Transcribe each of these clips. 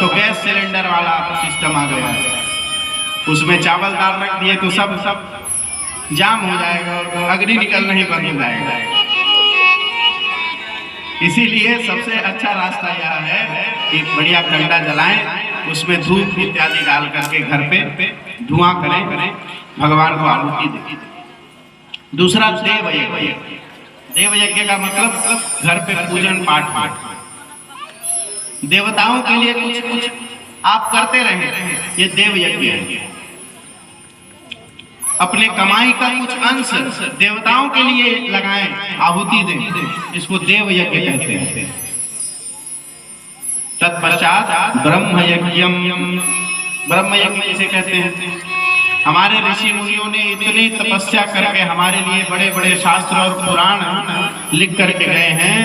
तो gas cylinder वाला system आ गया है, उसमें चावल दाल रख दिए तो सब जाम हो जाएगा और अग्नि निकलना ही बंद हो जाएगा। इसीलिए सबसे अच्छा रास्ता यह है कि बढ़िया कंडा जलाएं, उसमें धूप इत्यादि डाल करके घर पे धुआं करें, भगवान को आहुति दें। दूसरा देव यज्ञ। देव यज्ञ का मतलब घर पे पूजन पाठ, देवताओं के लिए कुछ आप करते रहें, ये देव यज्ञ है। अपने कमाई का कुछ अंश देवताओं के लिए लगाएं, आहुति दें, इसको देव यज्ञ कहते हैं। तत्पश्चात ब्रह्म यज्ञम, ब्रह्म यज्ञ इसे कहते हैं। हमारे ऋषि मुनियों ने इतनी तपस्या करके हमारे लिए बड़े बड़े शास्त्र और पुराण लिख करके गए हैं,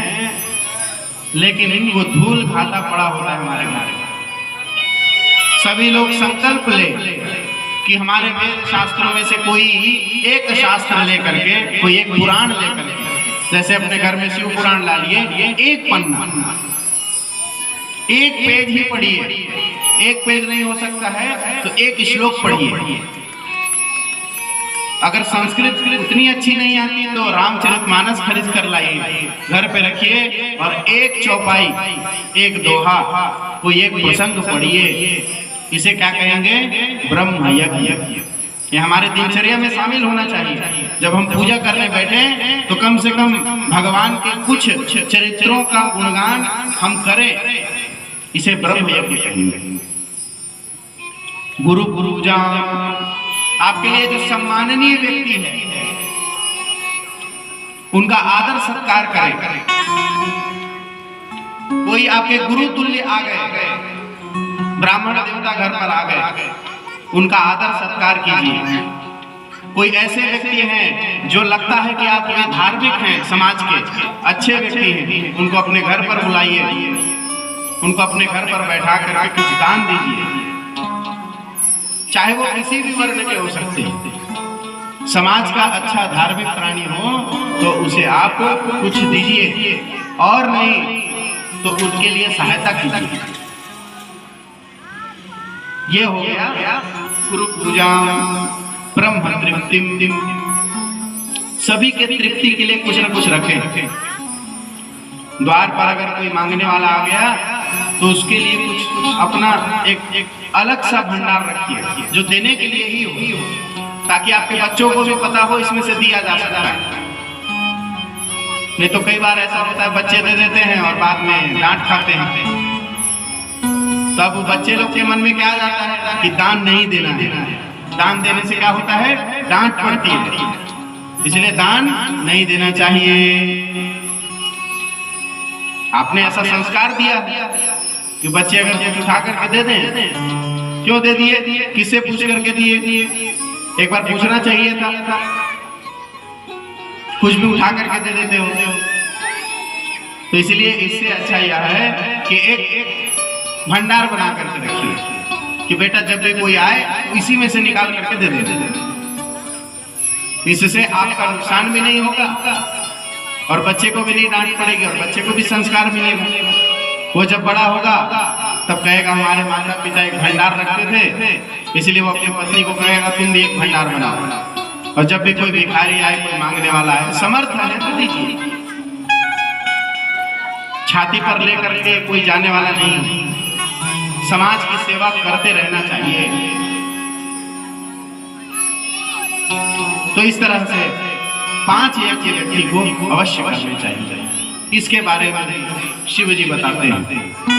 लेकिन इनको धूल खाता पड़ा होता है हमारे घर। सभी लोग संकल्प ले कि हमारे वेद शास्त्रों में से कोई एक शास्त्र लेकर के, कोई एक पुराण लेकर के, जैसे अपने घर में शिव पुराण ला लिए, एक पन्ना, एक पेज ही पढ़िए। एक पेज नहीं हो सकता है तो एक श्लोक पढ़िए। अगर संस्कृत इतनी अच्छी नहीं आती तो रामचरितमानस खरीद कर लाइए, घर पे रखिए और एक चौपाई, एक दोहा, कोई एक प्रसंग पढ़िए। इसे क्या कहेंगे? ब्रह्म यज्ञ। ये हमारे दिनचर्या में शामिल होना चाहिए। जब हम पूजा करने बैठे तो कम से कम भगवान के कुछ चरित्रों का गुणगान हम करें, इसे ब्रह्म यज्ञ कहेंगे। गुरु पूजा, आपके लिए जो सम्माननीय व्यक्ति है उनका आदर सत्कार करें। कोई आपके गुरु तुल्य आ गए, ब्राह्मण देवता घर पर आ गए, उनका आदर सत्कार कीजिए। कोई ऐसे व्यक्ति हैं जो लगता है कि आप धार्मिक हैं, समाज के अच्छे व्यक्ति हैं, उनको अपने घर पर बुलाइए, उनको अपने घर पर बैठा करके कुछ दान दीजिए, चाहे वो किसी भी वर्ग के हो सकते हैं। समाज का अच्छा धार्मिक प्राणी हो तो उसे आप कुछ दीजिए, और नहीं तो उसके लिए सहायता कीजिए। ये हो गया गुरु पूजा। ब्रह्म तृप्ति, सभी के तृप्ति के लिए कुछ न कुछ रखें। द्वार पर अगर कोई मांगने वाला आ गया तो उसके लिए कुछ अपना एक अलग सा भंडार रखिए, जो देने के लिए ही हो, ताकि आपके बच्चों को भी पता हो इसमें से दिया जा सकता है। नहीं तो कई बार ऐसा होता है बच्चे दे देते हैं और बाद में डांट खाते हैं। तब बच्चे लोग के मन में क्या आ जाता है कि दान नहीं देना है। दान देने से क्या होता है? डांट पड़ती है, इसलिए दान नहीं देना चाहिए। आपने ऐसा संस्कार दिया कि बच्चे अगर कुछ उठा करके दे दें, क्यों दे दिए, किससे पूछ करके दिए? एक बार पूछना चाहिए था। कुछ भी उठा करके दे देते हो। तो इसलिए इससे अच्छा यह है कि एक भंडार बना करके रखिए कि बेटा जब भी कोई आए इसी में से निकाल करके दे दे। इससे आपका नुकसान भी नहीं होगा और बच्चे को भी नहीं डांट पड़ेगी और बच्चे को भी संस्कार मिलेगा। वो जब बड़ा होगा तब कहेगा हमारे माता पिता एक भंडार रखते थे, इसलिए वो अपनी पत्नी को कहेगा तुम भी एक भंडार बनाओ। और जब भी कोई भिखारी आए, कोई मांगने वाला है, समर्थ है तो दीजिए। छाती पर लेकर के कोई जाने वाला नहीं। समाज की सेवा करते रहना चाहिए। तो इस तरह से 5 यज्ञ व्यक्ति को अवश्य करने चाहिए। इसके बारे में शिव जी बताते हैं।